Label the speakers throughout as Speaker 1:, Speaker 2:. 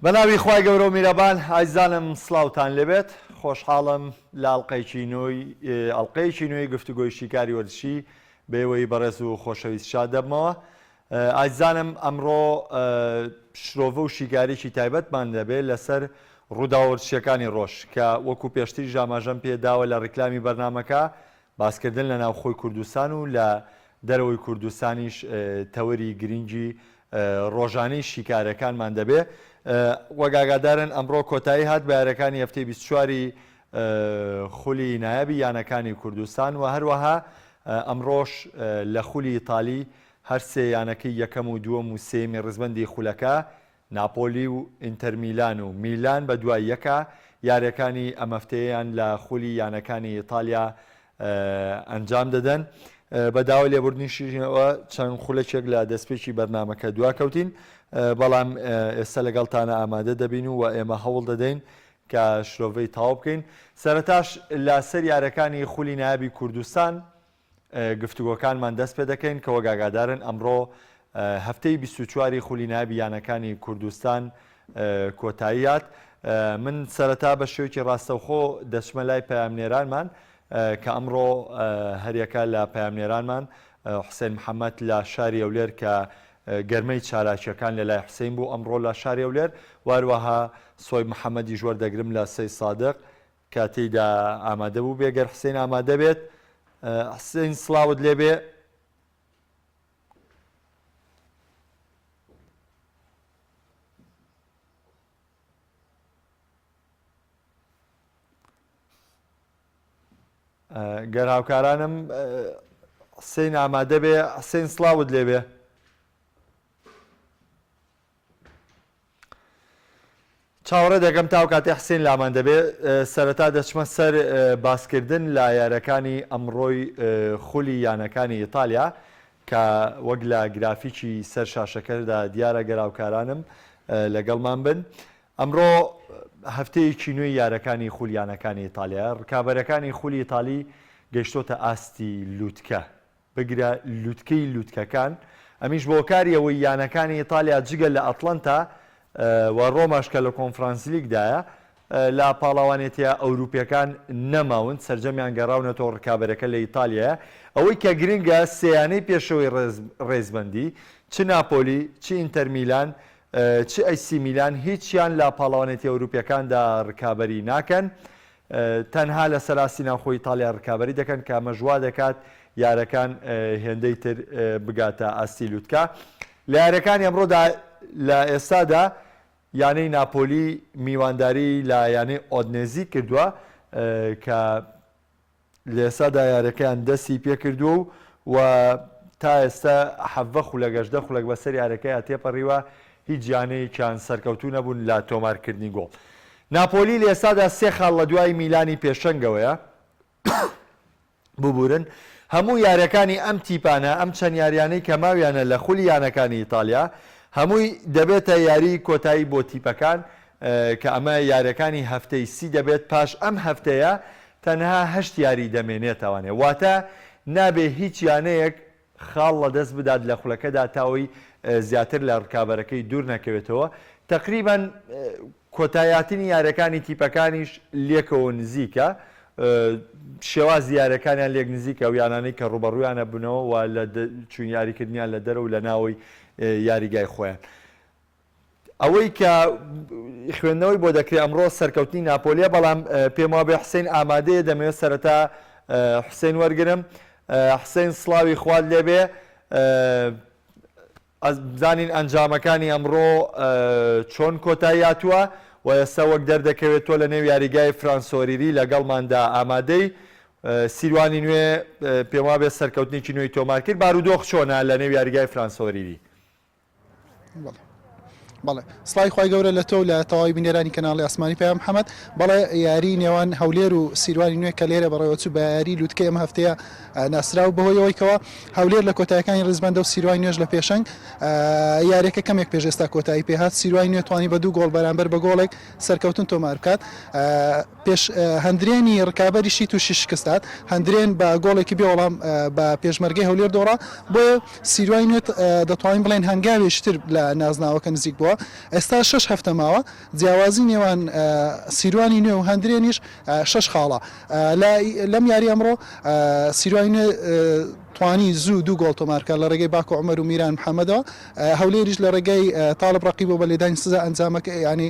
Speaker 1: بەناوی خوای گەورە و میرەبان ئایزانم سڵاوتان لێبێت خۆشحاڵم لە ئەڵقەیەکی نوێی گفتوگۆی شیکاری وەرزشی بێوەی بەڕێز و خۆشەویست شاد دەبمەوە. ئایزانم ئەمڕۆ شرۆڤە و شیکارێکی تایبەتمان دەبێت لەسەر ڕوودا وەرزشیەکانی ڕۆژ کە وەکو پێشتری ژاماژەم پێداوە لە ڕیکلامی بەرنامەکە باسکردن لە ناوخۆی کوردستان و لە دەرەوەی کوردستانیش تەوەری گرنگی ڕۆژانەی شیکارەکانمان دەبێت. وەگاگادارن ئەمڕۆ کۆتایی هات بە یاریەکانی هەفتەی 24 خولی نایابی یانەکانی کوردستان و هەروەها ئەمڕۆژ لە خولی ئیتالی هەر سێ یانەکەی یەکەم و دووەم و سێمی ڕزبەندی خولەکە ناپۆلی و ئینتەر میلان و میلان بە دوای یەکە یاریەکانی ئەم هەفتەیەیان لە خولی یانەکانی ئیتالیا ئەنجام دەدەن. بەداوای لێبوردنیشەوە چەند خولەکێک لە دەستپێکی بەرنامەکە دواکەوتین، بەڵام ئێستا لەگەڵتانە ئامادە دەبین و ئێمە هەوڵ دەدەین کە شرۆڤەی تاو بکەین. سەرەتاش لە سەر یاریەکانی خولی نایابی کوردستان گفتوگۆکانمان دەست پێ دەکەین کە وەگاگادارن ئەمڕۆ هەفتەی 24 خولی نایابی یانەکانی کوردستان کۆتاییات. من سەرەتا بە شێوەیەکی ڕاستەوخۆ دەچمە لای پەیامنێرانمان کە ئەمڕۆ هەریەکە لە پەیامنێرانمان حوسێن محەممەد لە شاری ئەولێر کە گەرمەی چالاکیەکان لە لای حوسێن بوو ئەمڕۆ لە شاری ئەولێر، واروەها سۆی محەممەدی ژوەر دەگرم لە سەی سادق کە تێیدا ئامادە بوو بێگەر حوسێن ئامادە بێت. حوسێن سڵاوت لێبێ. گەر هاوکارانم حوسێن ئامادە بێ. حوسێن سڵاوت لێبێ. چاوەڕێ دەکەم تاو کاتێ حوسێن لامان دەبێ. سەرەتا دەچمە سەر باسکردن لە یاریەکانی ئەمڕۆی خولی یانەکانی ئیتالیا کە وەک لە گرافیکی سەر شاشەکەدا دیارە گەراوکارانم لەگەڵمان بن. ئەمڕۆ هەفتەیەکی نوێی یاریەکانی خولیانەکانی ئیتالیا، ڕکابەرەکانی خولی ئیتالی گەیشتۆتە ئاستی لووتکە، بگرە لووتکەی لووتکەکان. ئەمیش بۆ کاریەوەی یانەکانی ئیتالیا جگە لە ئەتڵەنتا و ڕۆماش کە لە کۆنفرانس لیگدایە لە پاڵاوانێتە ئەوروپیەکان نەماون، سەرجەمیان گەڕاونەتەوە ڕکابەرەکە لە ئیتالیایە. ئەوەی کە گرنگە سێیانەی پێشەوەی ڕێزبەندی چ ناپۆلی چ ئینتەر میلان چ ئەیسی میلان هیچیان لە پاڵاوانێتی ئەوروپیەکاندا ڕکابەری ناکەن، تەنها لە سەراسی ناوخۆی ئیتالیا ڕکابەری دەکەن کە ئەمەژوا دەکات یارەکان هێندەی تر بگاتە ئاستی لووتکە. لە یاریەکانی ئەمڕۆدا لە ئێستادا یانەی ناپۆلی میوانداری لە یانەی ئۆدنێزی کردووە کە لە ئێستادا یاریەکەیان دەستی پێ کردووە و تا ئێستا حەڤە خولەگەشدە خولەک بەسەر یاریەکەی تێپەڕیوە، هیچ یانەیەکیان سەرکەوتوو نەبوون لە تۆمارکردنی گۆڵ. ناپۆلی لە ئێستادا 3 خاڵ لە دوای میلانی پێشەنگەوەیە ببورن. هەموو یاریەکانی ئەم تیپانە ئەم چەند یاریانەی کە ماویانە لە خولی یانەکانی ئیتالیا هەمووی دەبێتە یاری کۆتایی بۆ تیپەکان کە ئەمە یاریەکانی هەفتەی 30 دەبێت. پاش ئەم هەفتەیە تەنها 8 یاری دەمێنێتەوانێ، واتە نابێ هیچ یانەیەک خاڵ لە دەست بدات لە خولەکەدا تاوەی زیاتر لە ڕکابەرەکەی دوور نەکەوێتەوە. تقریبان کۆتاییاتنی یاریەکانی تیپەکانیش لێکەوە نزیکە، شێوازی یاریەکانیان لێک نزیکە و یانانەی کە ڕوبەڕوویانە بنەوە و لە چوون یاریکردنیان لە دەرە و لە ناوەی یاریگای خۆیان. ئەوەی کە خوێندنەوەی بۆ دەکرێت ئەمڕۆ سەرکەوتنی ناپۆلیە، بەڵام پێم وابێ حوسێن ئامادەیە. دەمەوێت سەرەتا حوسێن وەرگرم. حوسێن سڵاوی خوارد لێبێ. بزانین ئەنجامەکانی ئەمڕۆ چۆن کۆتایی هاتووە و ئێستا وەک دەردەکەوێت تۆ لە نێو یاریگای فرانسۆریری لەگەڵماندا ئامادەی. سیروانی نوێ پێم وابێت سەرکەوتنێکی نوێی تۆمار کرد. بارودۆخ چۆنە لە نێو یاریگای فرانسۆریری؟
Speaker 2: بەڵێ سڵای خی گەورە لە تۆ لە تەواوی بینێرانی کەناڵی ئاسمانی پێیان محەممەد. بەڵێ یاری نێوان هەولێر و سیروانی نوێ کە لێرە بەڕێوەچوو بە یاری لووتکە ئەم هەفتەیە ناسرااو بەهۆیەوەیکەوە هەولێر لە کۆتایەکانی ڕزبەندە و سیروانی نوێژ لە پێشنگ یاریەکە کەمێک پێشێستا کۆتایی پێهات. سیروانی نوێ توانی بە 2 گۆڵ بەرامبەر بە گۆڵێک سەرکەوتن تۆمار بکات. پێش هەندرێنی ڕکابەریشی تووشی شکستات، هەندرێن بە گۆڵێکی بێوەڵام بە پێشمەرگەی هەولێر دۆڕا، بۆیە سیروانی نوێ دەتوانین بڵێن هەنگاوێشتر لە نازناوەکە نزیک بووە. بووە ئێستا 6 هەفتە ماوە جیاوازی نێوان سیروانی نوێ و هەندرێنیش 6 خاڵە لەم یاری ئەمڕۆ سیروانی نوێ توانی زوو دوو گۆڵ تۆمارکە لە ڕێگەی باکو عومەر و میران محەممەدەوە هەولێریش لە ڕێگەی تاالب ڕقیب بۆ بە لێدانی سزا ئەنجامەکە ینی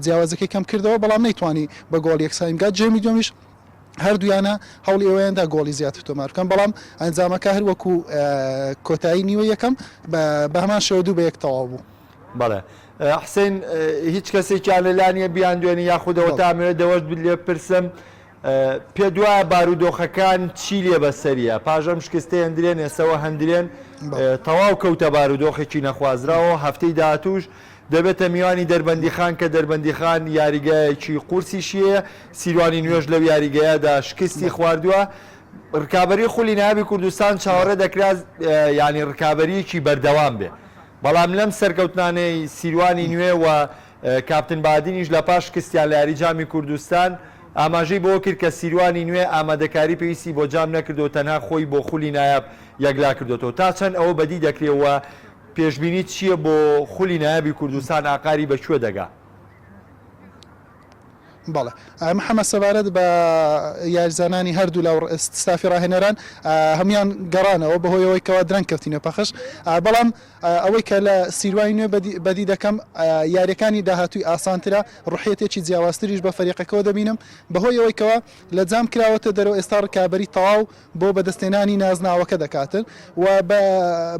Speaker 2: جیاوازەکەی کەم کردەوە بەڵام نەیتوانی بە گۆڵ یەکسایمگات جێمی دومیش هەردوویانە هەوڵی ئەوەیاندا گۆڵی زیاتر تۆمارکەم بەڵام ئەنجامەکە هەر وەکو کۆتایی نیوە یەکەم بە هەمان شێوە دوو بە یەک تەواو بوو.
Speaker 1: بەڵێ حسین هیچ کەسێکیان لەلانیە بیان دوێنی یاخودەوە تامێت دەوەست لێ پرسم پێ دوایە بارودۆخەکان چی لێ بەسەریە پاژەم شکستی هەندرێن ئێسەوە هەندرێن تەواو کەوتە بارودۆخێکی نەخوازراوە هەفتەی داهاتوش دەبێتە میوانی دەربەندیخان کە دەربەندیخان یاریگایەکی قورسیشیە سیروانی نوێژ لەو یاریگەیەدا شکستی خواردووە ڕکابەری خولی نابی کوردستان چاوەڕێ دەکرا ینی ڕکابەریەکی بەردەوام بێ بەڵام لەم سەرکەوتنانەی سیروانی نوێ و کاپتن بادینیش لە پاش شکستیان لە یاری جامی کوردستان ئاماژەی بۆ کرد کە سیروانی نوێ ئامادەکاری پێویستی بۆ جام نەکردو تەنها خۆی بۆ خولی نایاب یەکلا کردوەوە تا چەند ئەوە بەدی دەکرێتەوە پێشببینی چییە بۆ خولی نایابی کوردستان ئاقاری بەکوێ دەگا
Speaker 2: بەڵێ محەممەد سەبارەت بە یاریزانانی هەردوو لە ستافی ڕاهێنەران هەمان گەڕانەوە بەهۆیەوەی کەوا درەنگ کەوتینە پەخش بەڵام ئەوەی کە لە سیروانی نوێ بەدی دەکەم یاریەکانی داهاتووی ئاسانترە ڕوحێتێکی جیاوازتریش بە فەریقەکەەوە دەبینم بەهۆی ئەوەی کەوا لە جام کراوەتە دەرەوە ئێستا ڕکابەری تەواو بۆ بەدەستێنانی نازناوەکە دەکاتن و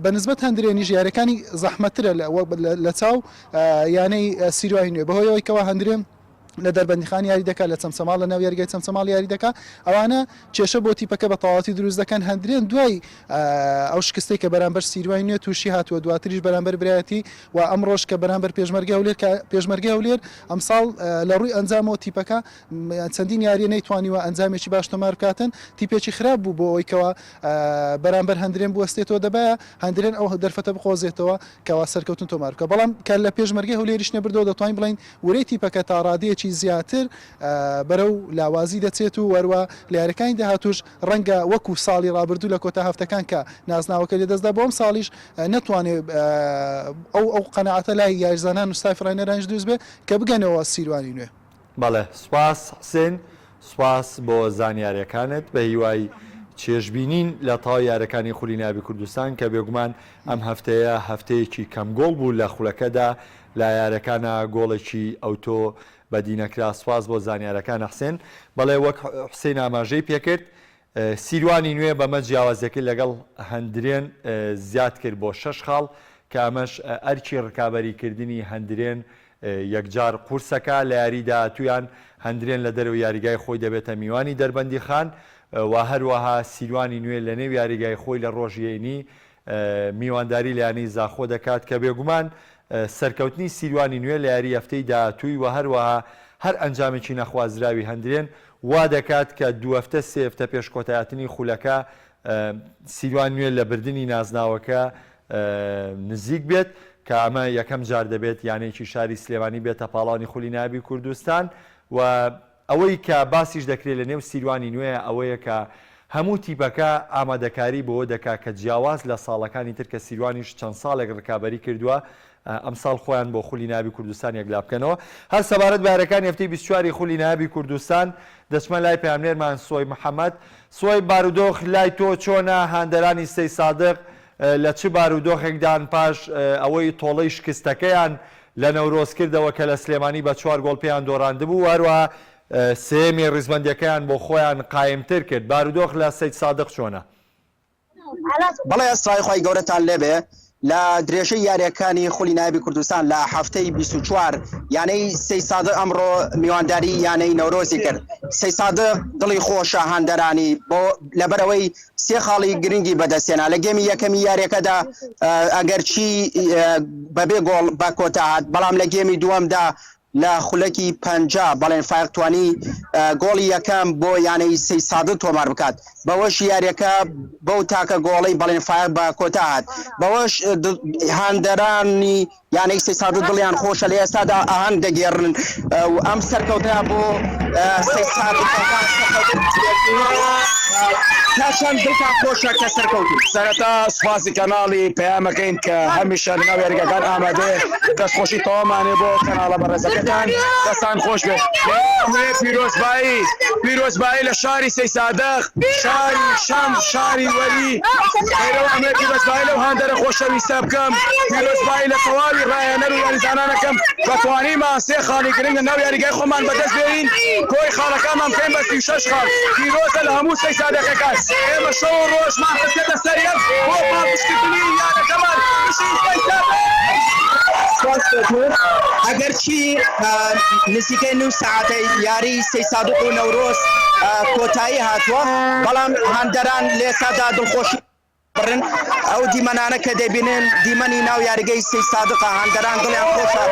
Speaker 2: بەنسبەت هەندرێنیش یاریەکانی زەحمەترە لە چاو یانەی سیروانی نوێ بەهۆی ئەوەی کەوا هەندرێن لە دەربەندیخان یاری دەکات لە چەمسەماڵ لە ناو یاریگای چەمسەماڵ یاری دەکات ئەوانە کێشە بۆ تیپەکە بە تەواوەتی دروست دەکەن هەندرێن دوای ئەو شکستەی کە بەرامبەر سیروانی نوێ تووشی هاتووە دواتریش بەرامبەر برایەتی و ئەمڕۆژ کە بەرامبەر پێشمەرگە هەولێر ئەمساڵ لە ڕووی ئەنجامەوە تیپەکە چەندین یاریە نەیتوانیوە ئەنجامێکی باش تۆمار بکاتن تیپێکی خراپ بوو بۆ ئەوەی کەوا بەرامبەر هەندرێن بوەستێتەوە دەبایە هەندرێن ئەو دەرفەتە بخۆزێتەوە کەوا سەرکەوتن تۆمار بکە بەڵام کە لە پێشمەرگە هەولێریش نەبردەوە دەتوانین بڵین وەرەی تیپەکە تا ڕادەیەکی زیاتر بەرەو لاوازی دەچێت و وەروە لە یاریەکانی داهاتوش ڕەنگە وەکو ساڵی ڕابردوو لە کۆتا هەفتەکان کە نازناوەکە لێدەستدا بۆم ساڵیش نەتوانێت ئەو قەنەعەتە لای یاریزانان و ستافی ڕاهێنەرانیش دروست بێ کە بگەنەوە سیروانی نوێ.
Speaker 1: بەڵێ سوپاس حسێن سوپاس بۆ زانیاریەکانت بە هیوای چێژبینین لە تاو یاریەکانی خولی نابی کوردستان کە بێگومان ئەم هەفتەیە هەفتەیەکی کەمگۆڵ بوو لە خولەکەدا لە یاریەکانە گۆڵێکی ئەوتۆ بەدینەکرا سواز بۆ زانیارەکان حسێن بەڵێ وەک حسێن ئاماژەی پێکرد سیروانی نوێ بەمە جیاوازەکەی لەگەڵ هەندرێن زیاد کرد بۆ 6 خاڵ کە ئەمەش ئەرکی ڕکابەریکردنی هەندرێن یەکجار قورسەکە لە یاریدا تویان هەندرێن لە دەرەوە یاریگای خۆی دەبێتە میوانی دەربەندیخان و هەروەها سیروانی نوێ لە نێو یاریگای خۆی لە ڕۆژیێنی میوانداری لایانی زاخۆ دەکات کە بێگومان سەرکەوتنی سیروانی نوێ لە یاری هەفتەی داهاتووی و هەروەها هەر ئەنجامێکی نەخوازراوی هەندرێن وا دەکات کە دوو هەفتە سێ هەفتە پێش کۆتایەتنی خولەکە سیروان نوێ لە بردننی نازناوەکە نزیک بێت کە ئەمە یەکەم جار دەبێت یانێکی شاری سلێمانی بێتە پاڵانی خولی نابی کوردستان و ئەوەی کە باسیش دەکرێت لە نێو سیروانی نوێ ئەوەیە کە هەموو تیپەکە ئامادەکاری بۆ دەکات کە جیاواز لە ساڵەکانی تر کە سیروانیش چەند ساڵێک ڕکابەری کردووە ئەمساڵ خۆیان بۆ خولی نابی کوردستان یەکلا بکەنەوە هەر سەبارەت بارەکانی هەفتەی 24 خولی نابی کوردستان دەچمە لای پەیامنێرمان سۆی محەممەد سۆی بارودۆخ لای تۆ چۆنە هاندەرانی سەی سادق لە چ بارودۆخێکدان پاش ئەوەی تۆڵەی شکستەکەیان لە نەورۆز کردەوە کە لە سلێمانی بە 4 گۆڵ پێیان دۆڕاندبوو هەروە سێمی ڕیزبەندەکەیان بۆ خۆیان قایمتر کرد بارودۆخ لە سەی سادق چۆنە
Speaker 3: بەڵێ ئەستای خۆی گەورەتان لێبێ لە درێژەی یاریەکانی خولی نایبی کوردستان لە هەفتەی 24 یانەی سەی سادق ئەمڕۆ میوانداری یانەی نەورۆزی کرد سەی سادق دڵی خۆشە هەندەرانی بۆ لەبەرەوەی سێ خاڵی گرنگی بەدەستێنا لە گەمی یەکەمی یاریەکەدا ئەگەرچی بەبێ گۆڵ بە کۆتا هات بەڵام لە گێمی دووەمدا لە خولەکی 50 بەڵێن فایق توانی گۆڵی یەکەم بۆ یانەی سەی سادق تۆمار بکات بەوەش یاریەکە بەو تاکە گۆڵی بەڵێن فایق بە کۆتا هات بەوەش هاندەرانی یانەی سەی سادق دڵیان خۆشە لە ئێستادا ئاهەنگ دەگێڕن ئەم سەرکەوتنە بۆ سەی سادق تا چەند دڵتان خۆشە کە سەرکەوتن.
Speaker 4: سەرەتا سوپاسی کەناڵی پەیامەکەین کە هەمیشە لەناو یاریگەکان ئامادەیە دەستخۆشی تەوامانێ بۆ کەناڵە بەڕێزەکەتان دەستان خۆش بێت. پیرۆزبایی لە شاری سەیسادەق، شاری شەم، شاری وەری خێرەوە پیرۆزبایی لەو هەندەرە خۆشەویستە بکەم، پیرۆزبایی لە تەواوی ڕایەنەر و یاریزانانەکەم بەتوانیم سێ خاڵی گرنگ لە ناو یاریگای خۆمان بەدەست بێنین، کۆی خاڵەکانمان بکەین بە 36 خاڵ. پیرۆزە لە هەموو سەیسادەقەکان. ئێمە شەو و ڕۆژمان خستێتە سەریەک بۆ پاڵپشتکردنی یارەکەمان
Speaker 3: ئەگەر چی نزیکەی 9 ساعتەی یاری سەیسادق و نەورۆز کۆتایی هاتووە، بەڵام هەندەران لێسادا دڵخۆشی بڕن ئەو دیمەنانە کە دەبینن دیمەنی ناو یاریگەی سەیسادقە هەندەران دڵیان خۆشە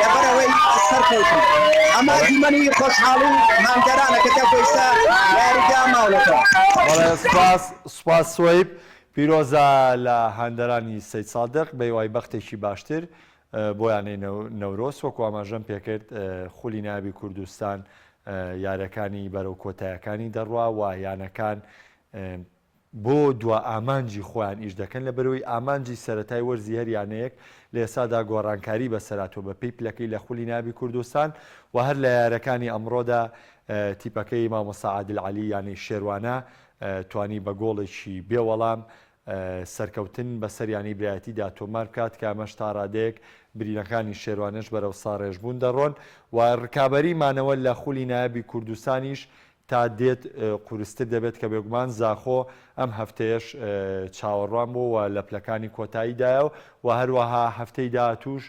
Speaker 3: لەبەرەوەی سەرکەوتن. ئەمە دیمەنی خۆشحاڵی هەندەرانە کە تەخۆیسە یاریگا ماوڵەکە.
Speaker 1: سوپاس سوەیب پیرۆزە لە هەندەرانی سەیسادق بەیوای بەختێکی باشتر بۆیانەی نەورۆز وەکو ئاماژەم پێکرد خولی نابی کوردستان یاریەکانی بەرەو کۆتاییەکانی دەڕوا و یانەکان بۆ دو ئامانجی خۆیان ئیش دەکەن لە بەرەوەی ئامانجی سەرەتای وەرزی هەریانەیەک لە ئێسادا گۆڕانکاری بەسەراتۆ بە پێی پلەکەی لە خولی نابی کوردستان و هەر لە یارەکانی ئەمڕۆدا تیپەکەی مامۆستا عادل عەلی یانی شێروانە توانی بە گۆڵێکی بێوەڵام سەرکەوتن بە سەریانی برایەتیدا تۆمار بکات کە ئەمەش تا ڕادەیەک برینەکانی شێروانش بەرەو ساڕێژبوون دەڕۆن و ڕکابەریمانەوە لە خولی نایبی کوردستانیش تا دێت قورستر دەبێت کە بێگومان زاخۆ ئەم هەفتەیەش چاوەڕوان بوو و لە پلەکانی کۆتاییدایە و هەروەها هەفتەی داهاتووش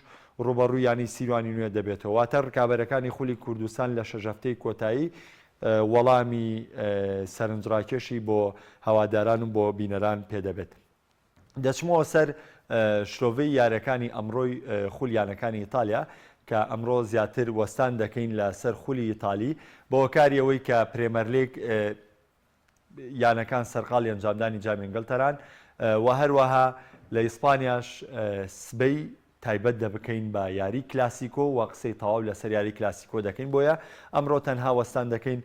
Speaker 1: ڕوبەڕووی ینی سیروانی نوێ دەبێتەوە واتە ڕکابەرەکانی خولی کوردستان لە شەش هەفتەی کۆتایی وەڵامی سەرنجڕاکێشی بۆ هەواداران و بۆ بینەران پێدەبێت. دەچمەوە سەر شرۆڤەی یاریەکانی ئەمڕۆی خولیانەکانی ئیتالیا کە ئەمڕۆ زیاتر وەستان دەکەین لە سەر خولی ئیتالی بۆ هۆکاریەوەی کە پرێمەرلیگ یانەکان سەرقاڵی ئەنجامدانی جامی ئینگلتەران و هەروەها لە ئیسپانیاش سبەی تایبەت دەبکەین بە یاری کلاسیکۆ و قسەی تەواو لەسەر یاری کلاسیکۆ دەکەین بۆیە ئەمڕۆ تەنها وەستان دەکەین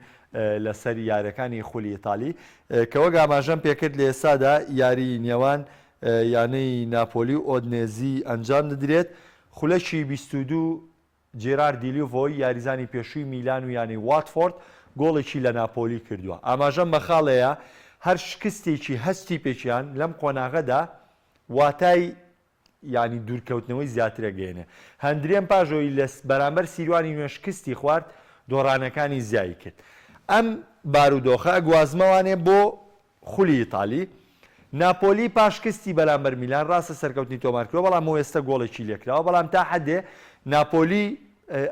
Speaker 1: لەسەر یاریەکانی خولی ئیتالی کەوە ئاماژەم پێکرد لە ئێستادا یاری نێوان یانەی ناپۆلی و ئۆدنێزی ئەنجام دەدرێت. خولەکی 22 جێرار دیلیڤۆی یاریزانی پێشووی میلان و یانی واتفۆرد گۆڵێکی لە ناپۆلی کردووە. ئاماژەم بەخاڵەیە هەر شکستێکی هەستی پێچیان لەم قۆناغەدا واتای ینی دوورکەوتنەوەی زیاترە گەێنێ. هەندرێن پاژۆی لە بەرامبەر سیروانی نوێ شکستی خوارد دۆڕانەکانی زیایی کرد. ئەم بارودۆخە گوازمەوانێ بۆ خولی ئیتالی ناپۆلی پاشکستی بەرامبەر میلان ڕاستە سەرکەوتنی تۆمارکرۆ بەڵام ئەو ئێستا گۆڵێکی لێکراوە بەڵام تا حدێ ناپۆلی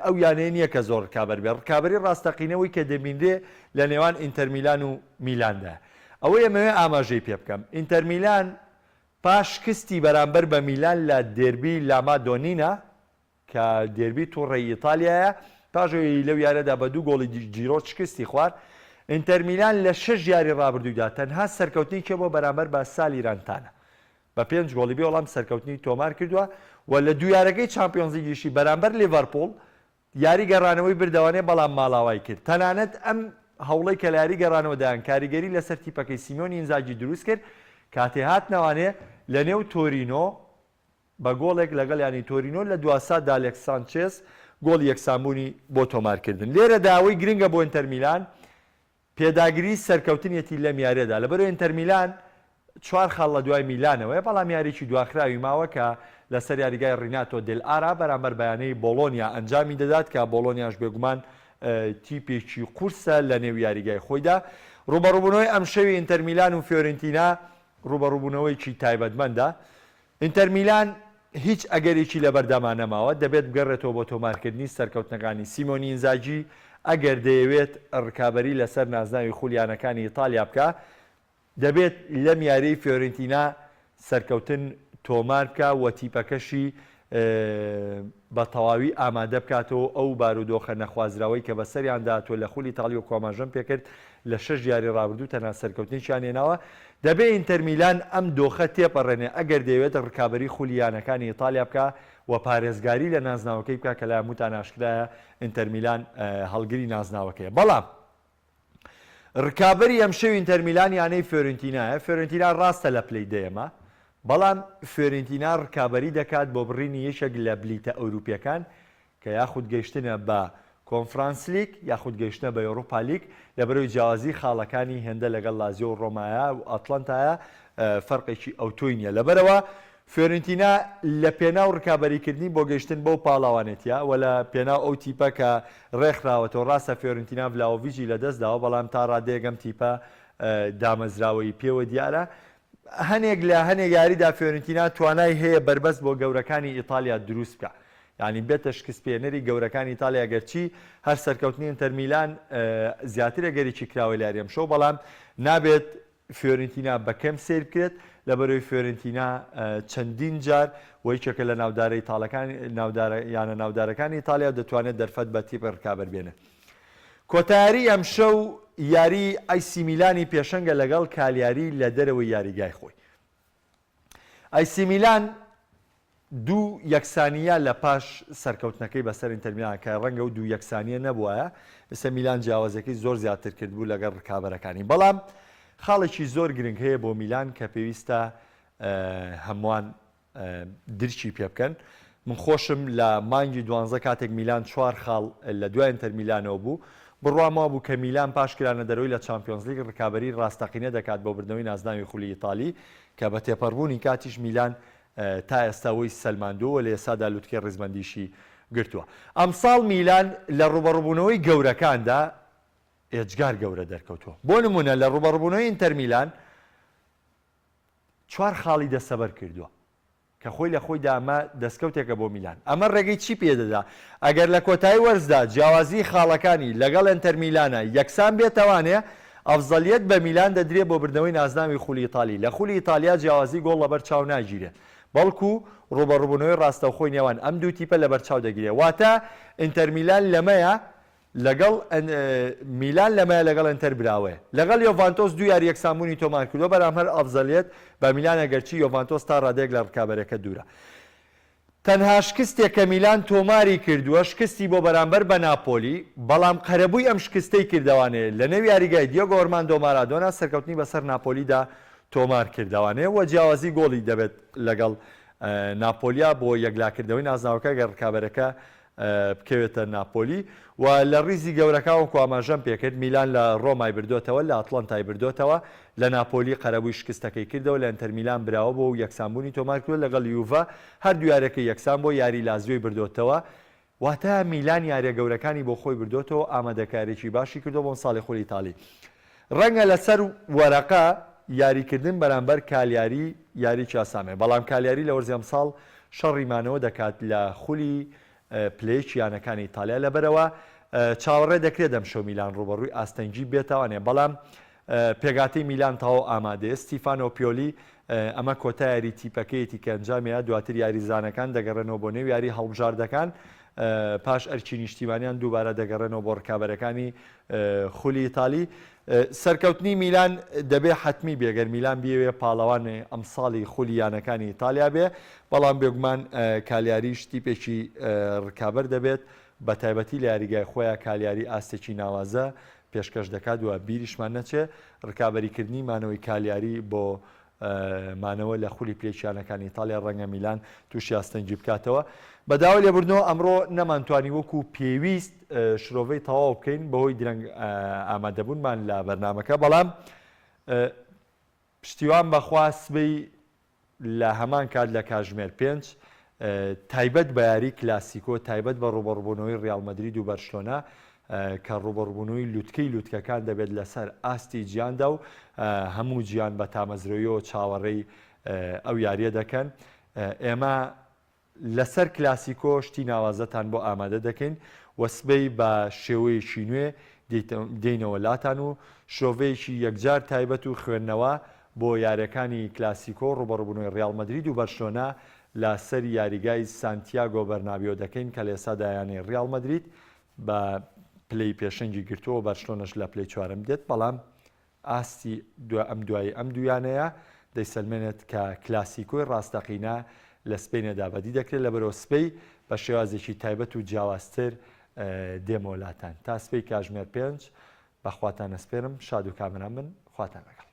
Speaker 1: ئەو یانەیە نییە کە زۆر ڕکابەر بێ ڕکابەری ڕاستەقینەوەی کە دەبیندێ لە نێوان ئینتەرمیلان و میلاندا ئەوەی ئەمەوێ ئاماژەی پێ بکەم. ئینتەرمیلان پاشکستی بەرامبەر بە میلان لە دێربی لامادۆنینە کە دێربی تووڕێی ئیتالیایە پاژۆی لەو یارەدا بە 2 گۆڵی جیرۆ شکستی خوارد. ئینتەرمیلان لە 6 یاری ڕابردوودا تەنها سەرکەوتنی کە بۆ بەرامبەر بە سالی رانتانە بە 5 گۆڵی بێ وەڵام سەرکەوتنی تۆمار کردووە و لە دوویارەکەی چامپیۆنز لیگیشی بەرامبەر لیڤەرپۆڵ یاری گەڕانەوەی بردەوانێ بەڵام ماڵاوای کرد. تەنانەت ئەم هەوڵەی کە لە یاری گەڕانەوەدایان کاریگەری لەسەر تیپەکەی سیمۆنی ئینزاگی دروست کرد کاتێ هاتنەوانێ لە نێو تۆرینۆ بە گۆڵێک لەگەڵ ینی تۆرینۆ لە دواسادا ئالێکس سانچێز گۆڵی یەکسانبوونی بۆ تۆمارکردن. لێرە داوای گرنگە بۆ ئینتەرمیلان پێداگیری سەرکەوتنیەتی لەم یاریەدا لەبەرەوەی ئینتەرمیلان 4 خاڵ لە دوای میلانەوەی بەڵام یاریی دواخراوی ماوە کە لەسەر یاریگای ڕیناتۆ دل ئارا بەرامبەر بەیانەی بۆلۆنیا ئەنجامی دەدات کە بۆلۆنیاش بێگومان تیپێکی قورسە لە نێو یاریگای خۆیدا. ڕوبەڕووبوونەوەی ئەم شەوی ئینتەرمیلان و فیۆرنتینا ڕوبەڕووبوونەوەیکی تایبەتمەندە. ئینتەرمیلان هیچ ئەگەرێکی لە بەردەمانەماوە دەبێت بگەڕێتەوە بۆ تۆمارکردنی سەرکەوتنەکانی سیمۆنی ئینزاگی ئەگەر دەیەوێت ڕکابەری لەسەر نازناوی خولیانەکانی ئیتالیا بکە دەبێت لەم یاریی فیۆرنتینا سەرکەوتن تۆمار بکە و تیپەکەشی بە تەواوی ئامادە بکاتەوە ئەو بارودۆخە نەخوازراوەی کە بەسەریان داهاتوە لە خولی ئیتالی و کۆماژەم پێکرد لە 6 یاری ڕابردوو تەنها سەرکەوتنیشیان هێناوە. دەبێت ئینتەرمیلان ئەم دۆخە تێپەڕێنێ ئەگەر دەیەوێت ڕکابەری خولیانەکانی ئیتالیا بکە و پارێزگاری لە نازناوەکەی بکە کە لە هەمووتان ئاشکرایە ئینتەرمیلان هەڵگری نازناوەکەیە. بەڵام ڕکابەری ئەم شەوی ئینتەر میلان یانەی فیۆرنتینایە. فیۆرنتینا ڕاستە لە پلەی دەیەمە، بەڵام فیۆرنتینا ڕکابەری دەکات بۆ بڕینی یەکێک لە بلیتە ئەوروپیەکان کە یاخود گەیشتنە بە کۆنفرانس لیگ یاخود گەیشتنە بە ئەوروپا لیگ لەبەرەوەی جیاوازی خاڵەکانی هێندە لەگەڵ لازیۆ و ڕۆمایە و ئەتڵەنتایە فەرقێکی ئەوتۆی نییە. لەبەرەوە فیۆرنتینا لە پێناو ڕکابەریکردنی بۆ گەیشتن بەو پاڵاوانێتە و لە پێناو ئەو تیپە کە ڕێکخراوەتەوە. ڕاستە فیۆرنتینا ڤلاۆڤیچی لەدەستداوە، بەڵام تا ڕادێگەم تیپە دامەزراوەی پێوە دیارە. هەنێک لە هەنێک یاریدا فیۆرنتینا توانای هەیە بربەست بۆ گەورەکانی ئیتالیا دروست بکە، یعنی بێتە شکستپێنەری گەورەکانی ئیتالیا گەرچی هەر سەرکەوتنی ئینتەر میلان زیاتر ئەگەریی کراوە لە یاریەم شەو، بەڵام نابێت فیۆرنتینا بەکەم سیر بکرێت لەبەرەوەی فیۆرنتینا چەندین جار وەیچەکە لە ناودارە ئیتاڵەکانی یانە ناودارەکانی ئیتالیا دەتوانێت دەرفەت بە تیپە ڕکابەر بێنێ. کۆتایی ئەم شەو یاری ئایسی میلانی پێشەنگە لەگەڵ کالیاری لە دەرەوەی یاریگای خۆی. ئایسی میلان دوو یەکسانیە لە پاش سەرکەوتنەکەی بەسەر ئینتەر میلان کە ڕەنگە و دوو یەکسانیە نەبووە، ئێستا میلان جیاوازەکەی زۆر زیاتر کرد بوو لەگەڵ ڕکابەرەکانی. بەڵام خاڵێکی زۆر گرنگ هەیە بۆ میلان کە پێویستە هەمووان درچی پێ بکەن. من خۆشم لە مانگی 12 کاتێک میلان 4 خاڵ لە دوای ئینتەر میلانەوە بوو، بڕوامەوە بوو کە میلان پاشکرانە دەرەوەی لە چامپیۆنز لیگ ڕکابەری ڕاستەقینە دەکات بۆ بردنەوەی نازناوی خولی ئیتالی کە بە تێپەڕبوونی کاتیش میلان تا ئێستاەوەی سەلماندووە لە ئێسادا لوتکێ ڕێزمەندیشی گرتووە. ئەمساڵ میلان لە ڕوبەڕووبوونەوەی گەورەکاندا ئێجگار گەورە دەرکەوتووە. بۆ نمونە لە ڕوبەڕووبوونەوەی ئینتەر میلان 4 خاڵی دەسەبەر کردووە کە خۆی لە خۆیدا ئەمە دەستکەوتێکە بۆ میلان. ئەمە ڕێگەی چی پێدەدا؟ ئەگەر لە کۆتایی وەرزدا جیاوازی خاڵەکانی لەگەڵ ئینتەر میلانە یەکسان بێتەوانێ، ئەفزەلیەت بە میلان دەدرێت بۆ بردنەوەی نازناوی خولی ئیتالی. لە خولی ئیتالیا جیاوازی گۆڵ لەبەر چاو ناگیرێت، بەڵکو ڕوبەڕووبوونەوەی ڕاستەوخۆی نێوان ئەم دوو تیپە لەبەر چاو دەگیرێت. واتە ئینتەر میلان لەمەیە لەگەڵ میلان لەمەیە لەگەڵ ئینتەر براوەیە. لەگەڵ یۆڤانتۆس دوو یاری یەکسانبوونی تۆمار کردووە، بەرام هەر ئەفزەلیەت بە میلانە گەرچی یۆڤانتۆس تا ڕادێک لە ڕکابەرەکە دوورە. تەنها شکستێک کە میلان تۆماری کردووە شکستی بۆ بەرامبەر بە ناپۆلی، بەڵام قەرەبووی ئەم شکستەی کردوانەیە لە نێو یاریگای دیۆگۆ ئۆرماندۆ مارادۆنا سەرکەوتنی بەسەر ناپۆلیدا تۆمار کردوانەیە و جیاوازی گۆڵی دەبێت لەگەڵ ناپۆلیا بۆ یەکلاکردنەوەی نازناوەکە گەر ڕکابەرەکە بکەوێتە ناپۆلی. و لە ڕیزی گەورەکەوەکو ئاماژەم پێکرد میلان لە ڕۆمای بردوتەوە، لە ئەتڵەنتای بردوتەوە، لە ناپۆلی قەرەبووی شکستەکەی کردەوە، لە ئینتەر میلان براوە بۆ و یەکسانبوونی تۆمار کردووە لەگەڵ یوڤە، هەردوو یارەکەی یەکسان بۆ یاری لازیۆی بردوتەوە. واتە میلان یاریە گەورەکانی بۆ خۆی بردوتەوە، ئامادەکاریی باشی کردەوە بۆ ساڵی خولی ئیتالی. ڕەنگە لەسەر وەرەقە یاریکردن بەرامبەر کالیاری یاریی ئاسامێ، بەڵام کالیاری لە وەرزی ئەمساڵ شەڕیمانەوە دەکات لە خولی پلەیەکی یانەکانی ئیتالیا. لەبەرەوە چاوەڕێ دەکرێت دەم شەو میلان ڕوبەڕووی ئاستەنگی بێتەوانێ، بەڵام پێگاتی میلان تاوە ئامادەیە. ستیفانۆ پیۆلی ئەمە کۆتا یاری تیپەکەیەتی کە ئەنجامەیە، دواتر یاریزانەکان دەگەڕێنەوە بۆ نێو یاری هەڵبژاردەکان، پاش ئەرچی نیشتیمانیان دووبارە دەگەڕێنەوە بۆ ڕکابەرەکانی خولی ئیتالی. سەرکەوتنی میلان دەبێ حتمی بێگەر میلان بیەوێ پاڵەوان ئەمساڵی خولی یانەکانی ئیتالیا بێ، بەڵام بێگومان کالیاری تیپێکی ڕکابەر دەبێت، بە تایبەتی لە یاریگای خۆیان کالیاری ئاستێکی ناوازە پێشکەش دەکات و بیریشمان نەچێ ڕکابەریکردنی مانەوەی کالیاری بۆ مانەوە لە خولی پلێکیانەکانی ئیتالیا ڕەنگە میلان تووشی ئاستەنگی بکاتەوە. بەداوای لێبوردنەوە ئەمڕۆ نەمانتوانی وەکو پێویست شرۆڤەی تەواو بکەین بەهۆی درەنگ ئامادەبوونمان لە بەرنامەکە، بەڵام پشتیوان بەخوا سبەی لە هەمان کات لە کاتژمێر 5 تایبەت بە یاری کلاسیکۆ، تایبەت بە ڕوبەڕووبوونەوەی ڕیال مەدرید و بەرشلۆنا کە ڕوبەڕووبوونەوەی لوتکەی لوتکەکان دەبێت لەسەر ئاستی گیاندا و هەموو گیان بە تامەزرەوەیەوە چاوەڕێی ئەو یاریە دەکەن. ئێمە لەسەر کلاسیکۆ شتی ناوازەتان بۆ ئامادە دەکەین وەسبەی بە شێوەیەکی نوێ دێینەوە لاتان و شۆڤەیەکی یەکجار تایبەت و خوێندنەوە بۆ یاریەکانی کلاسیکۆ ڕوبەڕووبوونەوەی ڕیال مەدرید و بەرشلۆنا لە سەر یاریگای سانتیاگۆ بەرنابیۆ دەکەین کە لە ئێستادایانەی ڕیال مەدرید بە پلەی پێشەنگی گرتووە، بەرشلۆنەش لە پلەی چوارەم دێت، بەڵام ئاستی ئەم دوای ئەم دویانەیە دەیسەلمێنێت کە کلاسیکۆی ڕاستەقینە لە سپینە دابەدی دەکرێت، لەبەرەوە سپەی بە شێوازێکی تایبەت و جیاوازتر دێمە وڵاتان. تا سپەی کاتژمێر 5 بەخواتان ئەسپێرم شاد و کامران بن خواتان لەگەڵ